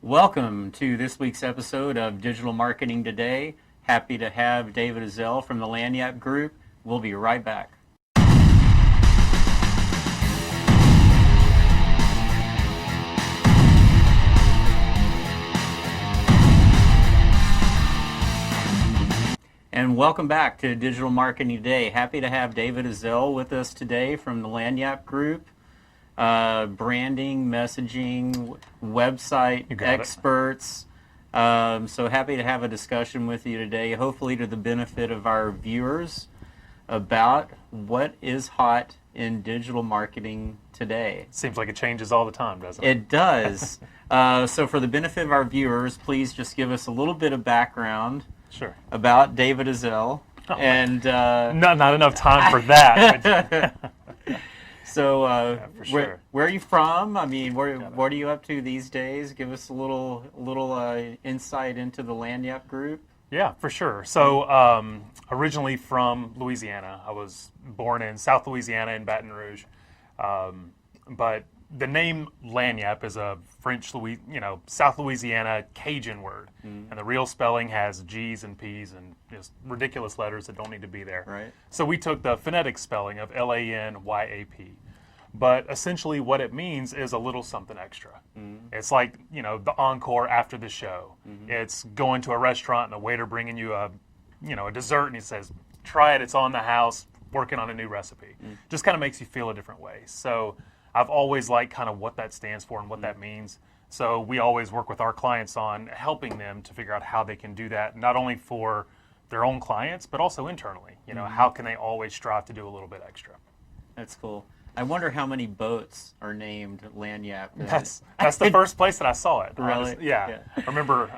Welcome to this week's episode of Digital Marketing Today. Happy to have David Ezell from the Lanyap Group. We'll be right back. And welcome back to Digital Marketing Today. Happy to have David Ezell with us today from the Lanyap Group. Branding, messaging, website experts. So happy to have a discussion with you today, hopefully to the benefit of our viewers, about what is hot in digital marketing today. Seems like it changes all the time, doesn't it? It does. So for the benefit of our viewers, please just give us a little bit of background about David Ezell. Oh, and not enough time for that. So, for sure. where are you from? I mean, what are you up to these days? Give us a little insight into the Lanyap Group. Yeah, for sure. So, originally from Louisiana. I was born in South Louisiana in Baton Rouge, but the name Lanyap is a French, South Louisiana Cajun word, and the real spelling has G's and P's and just ridiculous letters that don't need to be there. Right. So we took the phonetic spelling of Lanyap, but essentially what it means is a little something extra. It's like the encore after the show. It's going to a restaurant and a waiter bringing you a dessert and he says, "Try it. It's on the house. Working on a new recipe." Just kind of makes you feel a different way. So I've always liked kind of what that stands for and what that means. So we always work with our clients on helping them to figure out how they can do that, not only for their own clients, but also internally. How can they always strive to do a little bit extra? That's cool. I wonder how many boats are named Lanyap. That's the first place that I saw it. Really? Yeah. I remember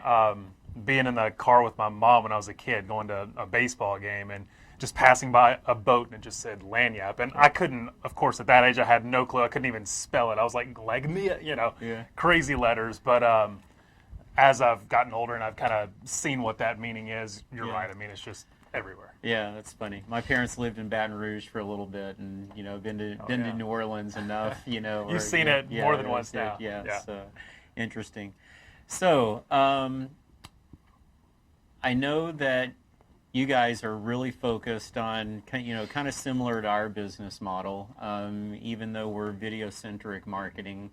being in the car with my mom when I was a kid, going to a baseball game, and just passing by a boat and it just said Lanyap. And I couldn't, of course, at that age, I had no clue. I couldn't even spell it. I was like, Legmia, crazy letters. But as I've gotten older and I've kind of seen what that meaning is, you're right. I mean, it's just everywhere. Yeah, that's funny. My parents lived in Baton Rouge for a little bit, and been to New Orleans enough. You've seen it more than once now. Yeah. So interesting. So I know that you guys are really focused on kind of similar to our business model. Even though we're video-centric marketing,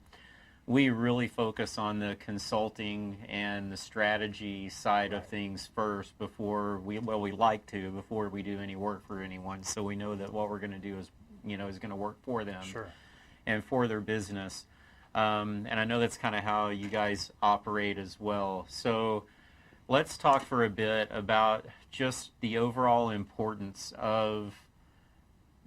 we really focus on the consulting and the strategy side of things first before we do any work for anyone. So we know that what we're going to do is going to work for them and for their business. And I know that's kind of how you guys operate as well. So let's talk for a bit about just the overall importance of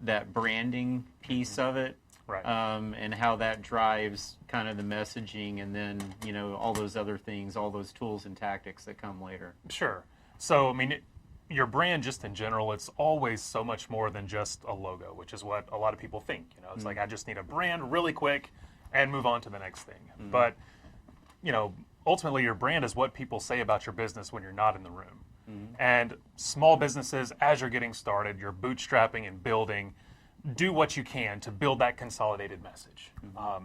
that branding piece of it. Right. And how that drives kind of the messaging and then, all those other things, all those tools and tactics that come later. Sure. So, I mean, your brand just in general, it's always so much more than just a logo, which is what a lot of people think. It's like, I just need a brand really quick and move on to the next thing. But, ultimately your brand is what people say about your business when you're not in the room. And small businesses, as you're getting started, you're bootstrapping and building, do what you can to build that consolidated message.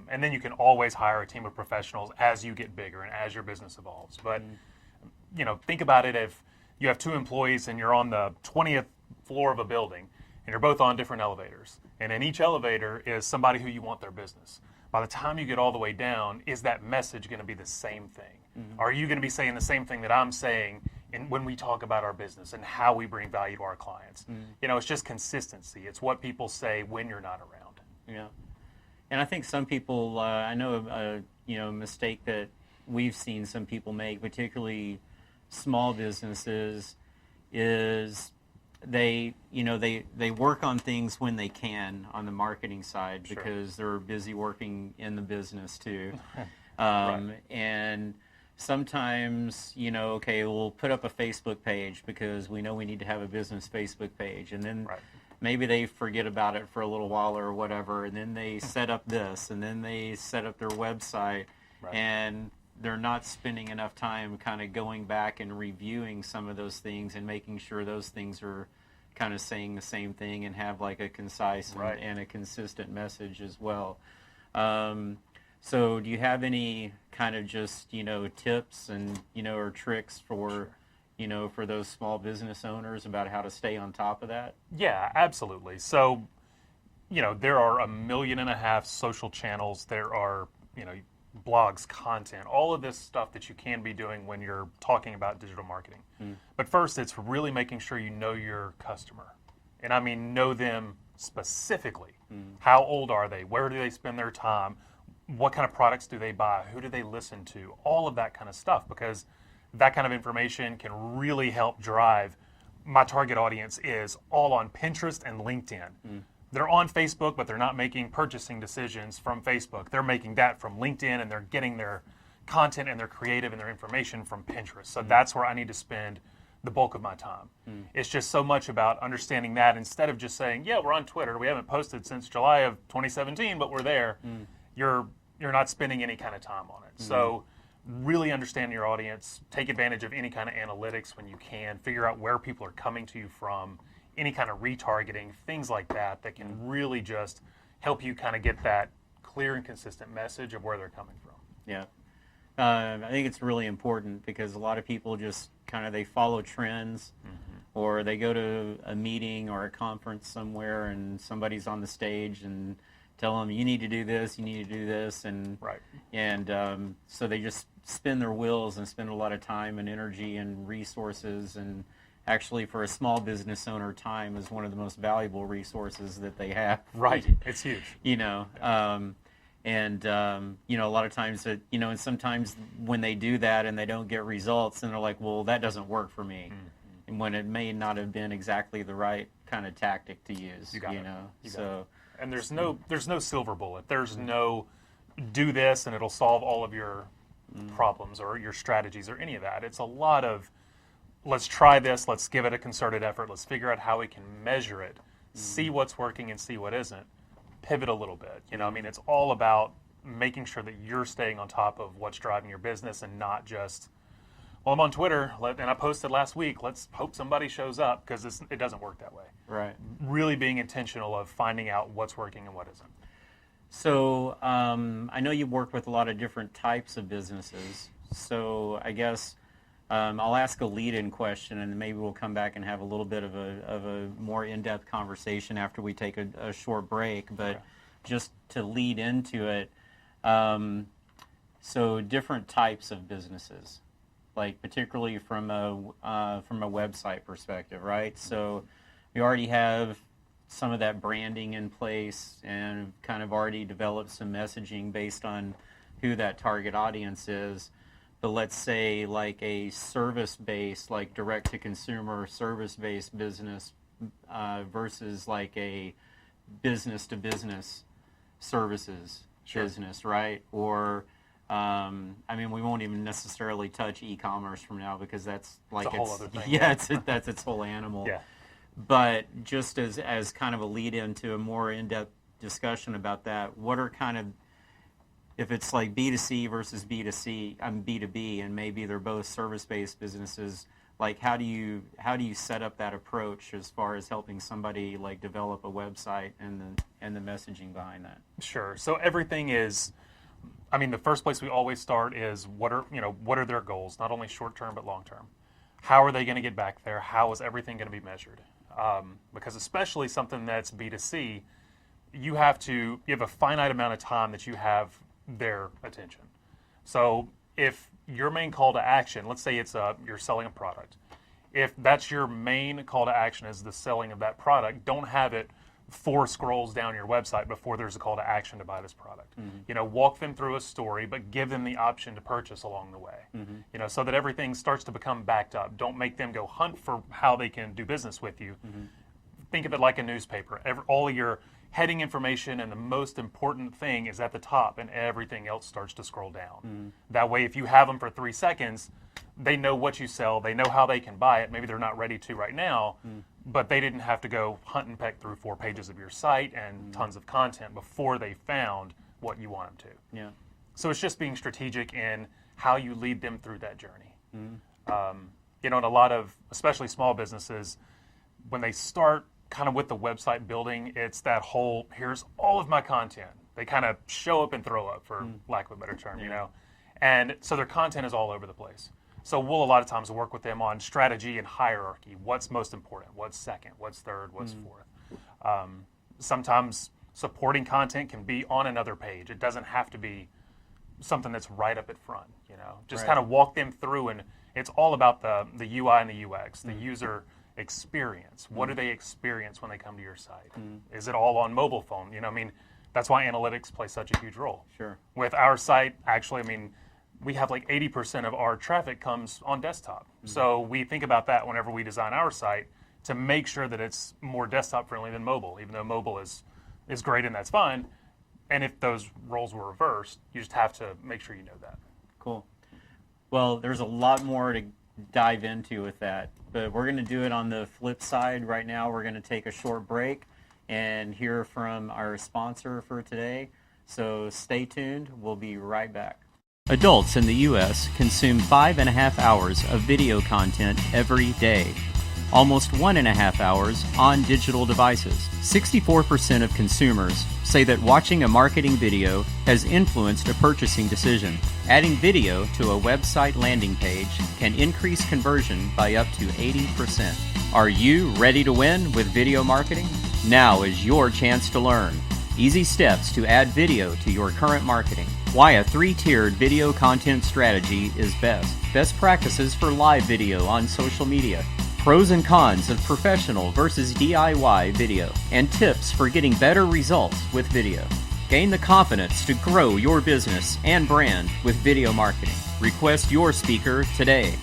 And then you can always hire a team of professionals as you get bigger and as your business evolves. But, think about it if you have 2 employees and you're on the 20th floor of a building and you're both on different elevators. And in each elevator is somebody who you want their business. By the time you get all the way down, is that message going to be the same thing? Are you going to be saying the same thing that I'm saying when we talk about our business and how we bring value to our clients? It's just consistency. It's what people say when you're not around. Yeah. And I think some people, I know a mistake that we've seen some people make, particularly small businesses, is they work on things when they can on the marketing side because they're busy working in the business too. And sometimes, we'll put up a Facebook page because we know we need to have a business Facebook page. And then maybe they forget about it for a little while or whatever. And then they set up this, and then they set up their website. And they're not spending enough time kind of going back and reviewing some of those things and making sure those things are kind of saying the same thing and have like a concise and a consistent message as well. So do you have any kind of just, tips and, or tricks for, Sure. For those small business owners about how to stay on top of that? Yeah, absolutely. So, there are 1.5 million social channels. There are, blogs, content, all of this stuff that you can be doing when you're talking about digital marketing. But first, it's really making sure you know your customer. And I mean, know them specifically. How old are they? Where do they spend their time? What kind of products do they buy? Who do they listen to? All of that kind of stuff, because that kind of information can really help drive. My target audience is all on Pinterest and LinkedIn. They're on Facebook, but they're not making purchasing decisions from Facebook. They're making that from LinkedIn, and they're getting their content and their creative and their information from Pinterest. So that's where I need to spend the bulk of my time. It's just so much about understanding that instead of just saying, yeah, we're on Twitter. We haven't posted since July of 2017, but we're there. You're not spending any kind of time on it. So really understand your audience, take advantage of any kind of analytics when you can, figure out where people are coming to you from, any kind of retargeting, things like that can really just help you kind of get that clear and consistent message of where they're coming from. Yeah. I think it's really important because a lot of people just they follow trends, or they go to a meeting or a conference somewhere and somebody's on the stage and tell them, you need to do this, you need to do this, and Right. and so they just spin their wheels and spend a lot of time and energy and resources. And actually, for a small business owner, time is one of the most valuable resources that they have. Right. It's huge. A lot of times that, and sometimes when they do that and they don't get results, then they're like, well, that doesn't work for me. And when it may not have been exactly the right kind of tactic to use, You got it. so. And there's no silver bullet. There's no do this and it'll solve all of your problems or your strategies or any of that. It's a lot of let's try this, let's give it a concerted effort, let's figure out how we can measure it, see what's working and see what isn't, pivot a little bit. It's all about making sure that you're staying on top of what's driving your business and not just, well, I'm on Twitter and I posted last week, let's hope somebody shows up, because it doesn't work that way. Right. Really being intentional of finding out what's working and what isn't. So I know you've worked with a lot of different types of businesses. So I guess I'll ask a lead-in question, and maybe we'll come back and have a little bit of a more in-depth conversation after we take a short break. But Okay. Just to lead into it, so different types of businesses, like particularly from a website perspective, right? So we already have some of that branding in place and kind of already developed some messaging based on who that target audience is. But let's say like a service-based, like direct-to-consumer service-based business versus like a business-to-business services Sure. business, right? Or we won't even necessarily touch e-commerce from now because that's like It's a whole other thing. Yeah, that's its whole animal. Yeah. But just as kind of a lead into a more in-depth discussion about that, what are kind of, if it's like B2C versus B2C, B2B, and maybe they're both service-based businesses, like how do you set up that approach as far as helping somebody like develop a website and the messaging behind that? Sure. So everything is, the first place we always start is what are their goals, not only short term but long term. How are they going to get back there? How is everything going to be measured? Because especially something that's B2C, you have a finite amount of time that you have their attention. So if your main call to action, let's say you're selling a product, if that's your main call to action is the selling of that product, don't have it 4 scrolls down your website before there's a call to action to buy this product. Walk them through a story, but give them the option to purchase along the way. So that everything starts to become backed up. Don't make them go hunt for how they can do business with you. Think of it like a newspaper. All your heading information and the most important thing is at the top, and everything else starts to scroll down. That way, if you have them for 3 seconds, they know what you sell, they know how they can buy it. Maybe they're not ready to right now, but they didn't have to go hunt and peck through 4 pages of your site and tons of content before they found what you want them to. Yeah. So it's just being strategic in how you lead them through that journey. And a lot of, especially small businesses, when they start kind of with the website building, it's that whole, here's all of my content. They kind of show up and throw up, for lack of a better term, you know. And so their content is all over the place. So we'll a lot of times work with them on strategy and hierarchy. What's most important? What's second? What's third? What's fourth? Sometimes supporting content can be on another page. It doesn't have to be something that's right up at front, you know. Just kind of walk them through, and it's all about the UI and the UX, the user experience. What do they experience when they come to your site? Is it all on mobile phone? You know, I mean, that's why analytics play such a huge role. Sure. With our site, actually, I mean, we have like 80% of our traffic comes on desktop. So we think about that whenever we design our site to make sure that it's more desktop friendly than mobile, even though mobile is great and that's fine. And if those roles were reversed, you just have to make sure you know that. Cool. Well, there's a lot more to dive into with that, but we're going to do it on the flip side. Right now, we're going to take a short break and hear from our sponsor for today. So stay tuned. We'll be right back. Adults in the U.S. consume 5.5 hours of video content every day. Almost 1.5 hours on digital devices. 64% of consumers say that watching a marketing video has influenced a purchasing decision. Adding video to a website landing page can increase conversion by up to 80%. Are you ready to win with video marketing? Now is your chance to learn. Easy steps to add video to your current marketing. Why a 3-tiered video content strategy is best. Best practices for live video on social media. Pros and cons of professional versus DIY video. And tips for getting better results with video. Gain the confidence to grow your business and brand with video marketing. Request your speaker today.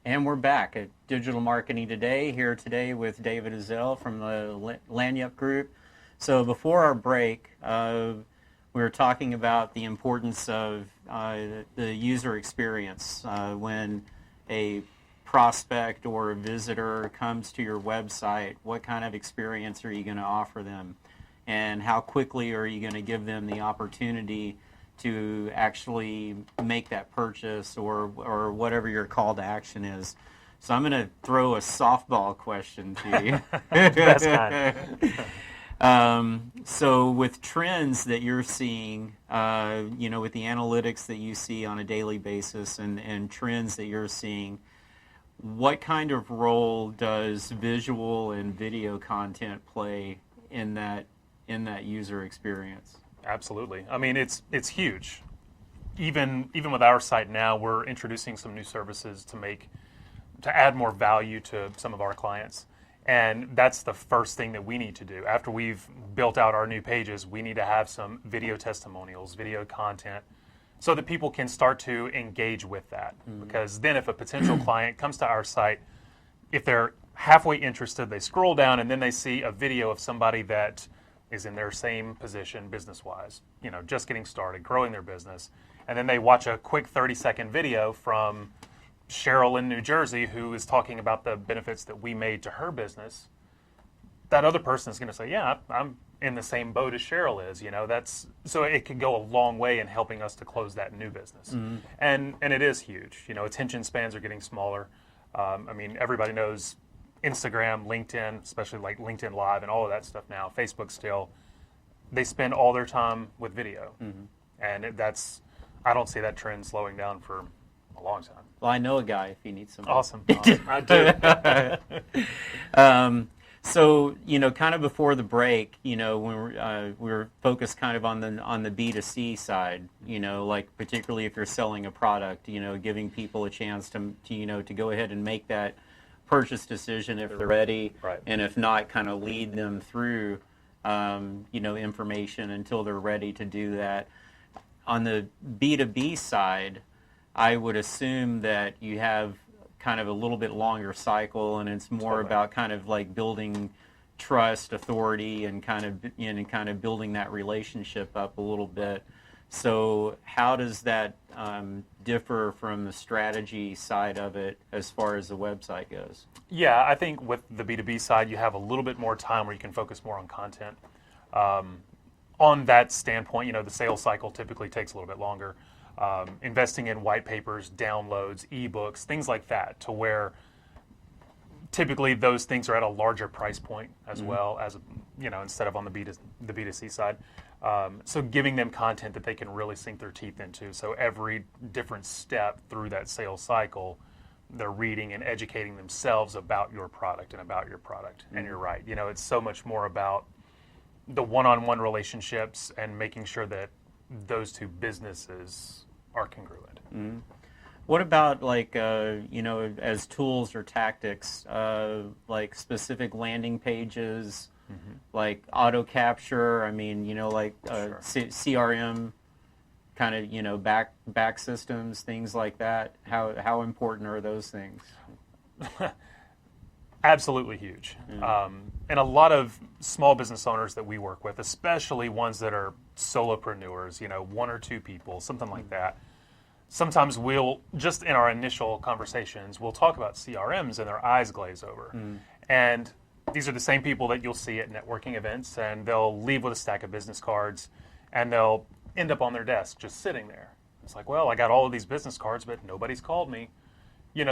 And we're back at Digital Marketing Today, here today with David Ezell from the Lanyup Group. So before our break, we were talking about the importance of the user experience. When a prospect or a visitor comes to your website, what kind of experience are you going to offer them? And how quickly are you going to give them the opportunity to actually make that purchase or whatever your call to action is? So I'm going to throw a softball question to you. That's kind. So with trends that you're seeing, with the analytics that you see on a daily basis and trends that you're seeing, what kind of role does visual and video content play in that user experience? Absolutely. I mean, it's huge. Even with our site now, we're introducing some new services to add more value to some of our clients. And that's the first thing that we need to do. After we've built out our new pages, we need to have some video testimonials, video content, so that people can start to engage with that. Because then if a potential client comes to our site, if they're halfway interested, they scroll down and then they see a video of somebody that is in their same position business-wise, just getting started, growing their business. And then they watch a quick 30-second video from Cheryl in New Jersey who is talking about the benefits that we made to her business. That other person is going to say, yeah, I'm in the same boat as Cheryl is. So it could go a long way in helping us to close that new business. And it is huge. Attention spans are getting smaller. Everybody knows Instagram, LinkedIn, especially like LinkedIn Live and all of that stuff now, Facebook still, they spend all their time with video. And I don't see that trend slowing down for a long time. Well, I know a guy if he needs some. Awesome. I do. So, kind of before the break, when we were focused kind of on the B2C side, like particularly if you're selling a product, giving people a chance to go ahead and make that purchase decision if they're ready, right. And if not, kind of lead them through, information until they're ready to do that. On the B2B side, I would assume that you have kind of a little bit longer cycle, and it's more about kind of like building trust, authority, and kind of building that relationship up a little bit. So how does that differ from the strategy side of it as far as the website goes? Yeah, I think with the B2B side, you have a little bit more time where you can focus more on content. on that standpoint, the sales cycle typically takes a little bit longer. Investing in white papers, downloads, ebooks, things like that, to where typically those things are at a larger price point as well as, instead of on the B2C side. So giving them content that they can really sink their teeth into. So every different step through that sales cycle, they're reading and educating themselves about your product and about your product. And you're right. It's so much more about the one-on-one relationships and making sure that those two businesses are congruent. What about as tools or tactics, like specific landing pages, like auto capture? I mean, Sure. CRM kind of back systems, things like that. How important are those things? Absolutely huge. And a lot of small business owners that we work with, especially ones that are solopreneurs, 1 or 2 people, something like that. Sometimes we'll, just in our initial conversations, we'll talk about CRMs and their eyes glaze over. And these are the same people that you'll see at networking events, and they'll leave with a stack of business cards, and they'll end up on their desk just sitting there. It's like, well, I got all of these business cards, but nobody's called me.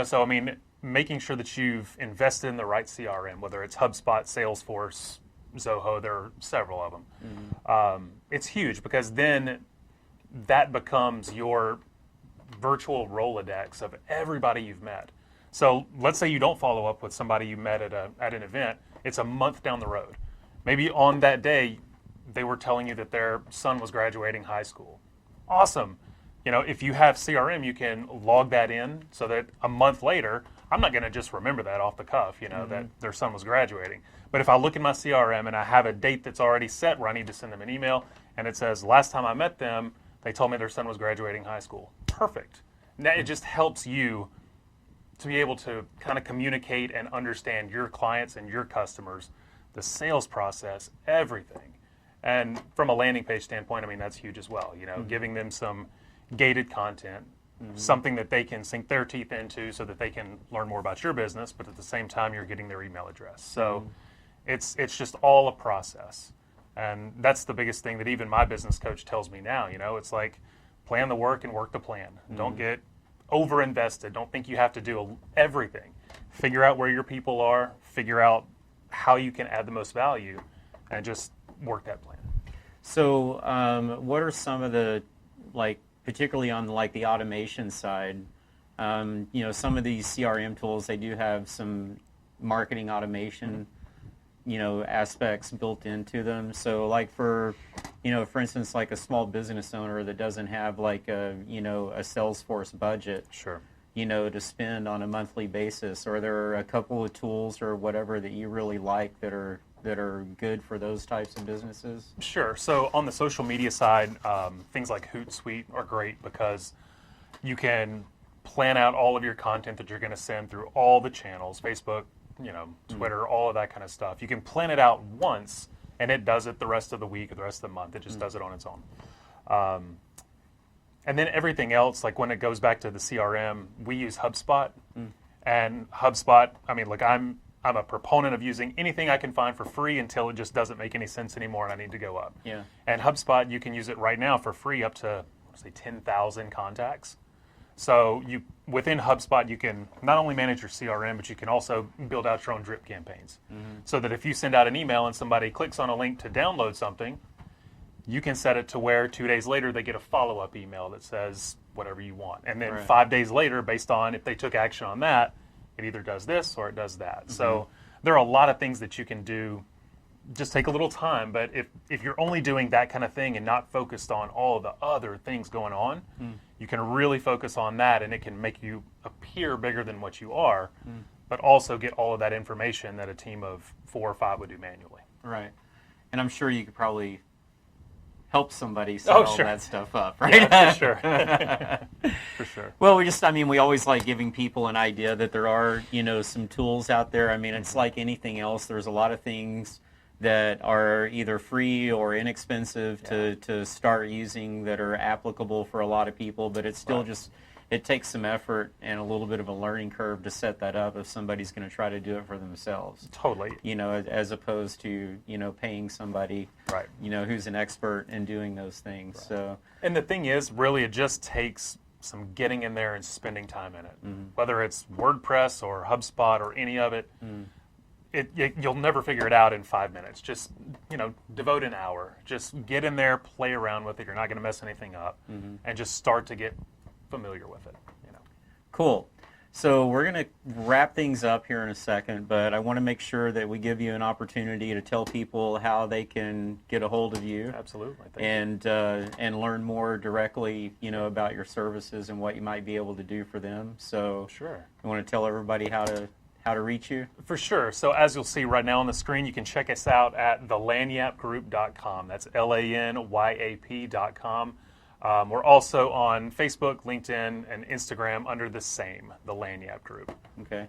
So I mean, making sure that you've invested in the right CRM, whether it's HubSpot, Salesforce, Zoho, there are several of them. It's huge, because then that becomes your virtual Rolodex of everybody you've met. So let's say you don't follow up with somebody you met at an event. It's a month down the road. Maybe on that day, they were telling you that their son was graduating high school. Awesome. If you have CRM, you can log that in so that a month later, I'm not going to just remember that off the cuff, that their son was graduating. But if I look in my CRM and I have a date that's already set where I need to send them an email, and it says, last time I met them, they told me their son was graduating high school. Perfect. Now it just helps you to be able to kind of communicate and understand your clients and your customers, the sales process, everything. And from a landing page standpoint, I mean, that's huge as well. Giving them some gated content, something that they can sink their teeth into so that they can learn more about your business, but at the same time, you're getting their email address. So it's just all a process. And that's the biggest thing that even my business coach tells me now. It's like, plan the work and work the plan. Don't get over-invested. Don't think you have to do everything. Figure out where your people are, figure out how you can add the most value, and just work that plan. So what are some of the, particularly on the automation side, some of these CRM tools, they do have some marketing automation aspects built into them. So for instance, a small business owner that doesn't have a Salesforce budget, Sure. To spend on a monthly basis, are there a couple of tools or whatever that you really like that are good for those types of businesses? Sure. So on the social media side, things like Hootsuite are great, because you can plan out all of your content that you're going to send through all the channels, Facebook, Twitter, all of that kind of stuff. You can plan it out once, and it does it the rest of the week or the rest of the month. It just does it on its own. And then everything else, when it goes back to the CRM, we use HubSpot. And HubSpot, I mean, I'm a proponent of using anything I can find for free until it just doesn't make any sense anymore and I need to go up. Yeah. And HubSpot, you can use it right now for free up to, say, 10,000 contacts. So within HubSpot, you can not only manage your CRM, but you can also build out your own drip campaigns. So that if you send out an email and somebody clicks on a link to download something, you can set it to where 2 days later they get a follow-up email that says whatever you want. And then 5 days later, based on if they took action on that, it either does this or it does that. So there are a lot of things that you can do. Just take a little time, but if you're only doing that kind of thing and not focused on all the other things going on, you can really focus on that, and it can make you appear bigger than what you are, but also get all of that information that a team of 4 or 5 would do manually. Right. And I'm sure you could probably help somebody set all sure. that stuff up, right? Yeah, for sure. For sure. Well, we always like giving people an idea that there are, some tools out there. I mean, it's like anything else. There's a lot of things that are either free or inexpensive to start using that are applicable for a lot of people, but it's still just it takes some effort and a little bit of a learning curve to set that up if somebody's going to try to do it for themselves. Totally. As opposed to, paying somebody, Right. Who's an expert in doing those things. Right. So, and the thing is, really, it just takes some getting in there and spending time in it. Whether it's WordPress or HubSpot or any of it, you'll never figure it out in 5 minutes. Just, devote an hour. Just get in there, play around with it. You're not going to mess anything up. And just start to get familiar with it. Cool. So we're going to wrap things up here in a second, but I want to make sure that we give you an opportunity to tell people how they can get a hold of you. Absolutely. And learn more directly, about your services and what you might be able to do for them. So Sure. You want to tell everybody how to reach you? For sure. So as you'll see right now on the screen, you can check us out at thelanyapgroup.com. That's LANYAP.com. We're also on Facebook, LinkedIn, and Instagram under the same, the Lanyap Group. Okay.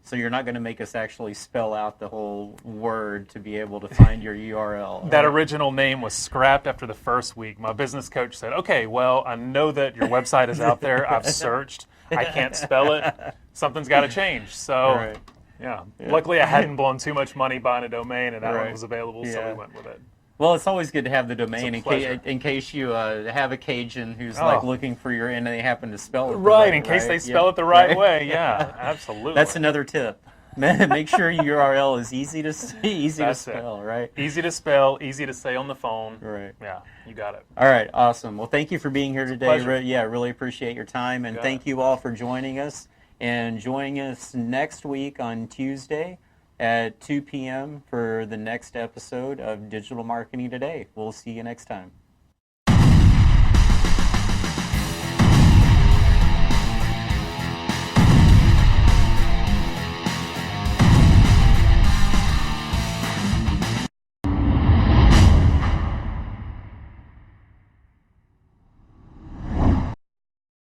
So you're not going to make us actually spell out the whole word to be able to find your URL. That original name was scrapped after the first week. My business coach said, okay, well, I know that your website is out there. I've searched. I can't spell it. Something's got to change. So, Right. Yeah. Luckily, I hadn't blown too much money buying a domain, and that Right. one was available, so Yeah. we went with it. Well, it's always good to have the domain It's a pleasure. in case you have a Cajun who's Oh. like looking for your, and they happen to spell it the Right, in case right? they spell Yeah. it the right Right. way. Yeah, absolutely. That's another tip. Make sure your URL is easy to see, easy That's to it. spell, right? Easy to spell, easy to say on the phone. Right. Yeah, you got it. All right, awesome. Well, thank you for being here today. pleasure. Really appreciate your time, and got thank it. you all for joining us. And join us next week on Tuesday at 2 p.m. for the next episode of Digital Marketing Today. We'll see you next time.